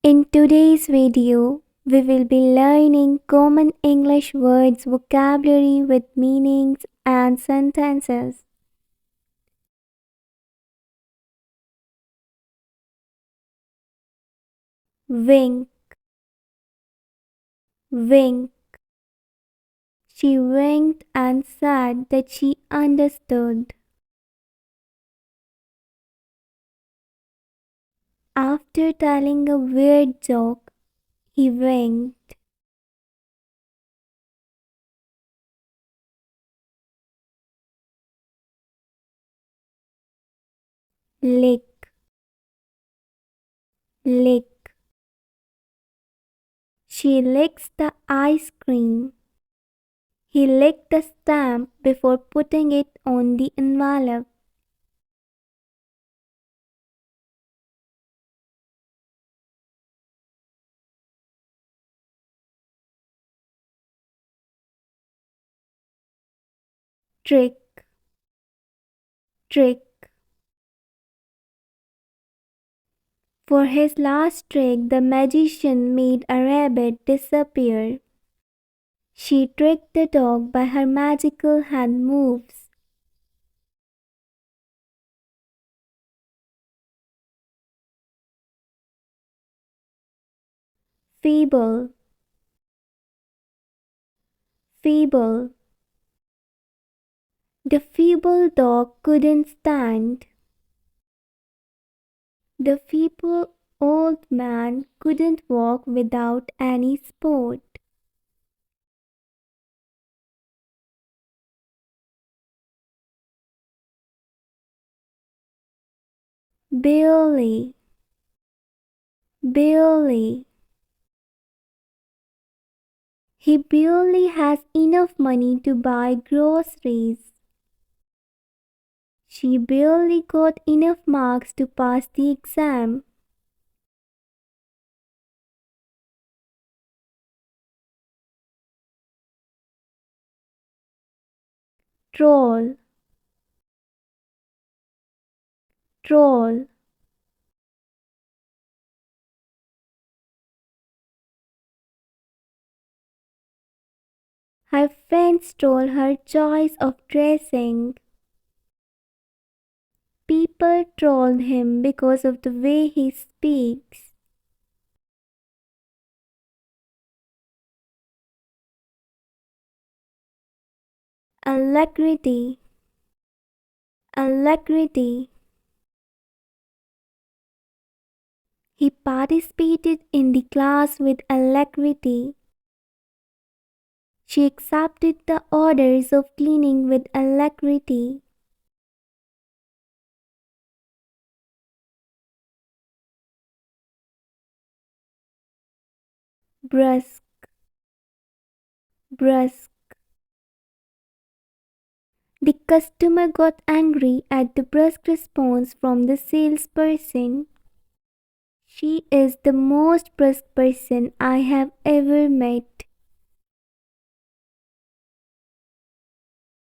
In today's video, we will be learning common English words vocabulary with meanings and sentences. Wink, wink. She winked and said that she understood. After telling a weird joke, he winked. Lick, lick. She licks the ice cream. He licked the stamp before putting it on the envelope. Trick, trick. For his last trick, the magician made a rabbit disappear. She tricked the dog by her magical hand moves. Feeble, feeble. The feeble dog couldn't stand. The feeble old man couldn't walk without any support. Barely, barely. He barely has enough money to buy groceries. She barely got enough marks to pass the exam. Troll, troll. Her friends stole her choice of dressing. People trolled him because of the way he speaks. Alacrity, alacrity. He participated in the class with alacrity. She accepted the orders of cleaning with alacrity. Brusque, brusque. The customer got angry at the brusque response from the salesperson. She is the most brusque person I have ever met.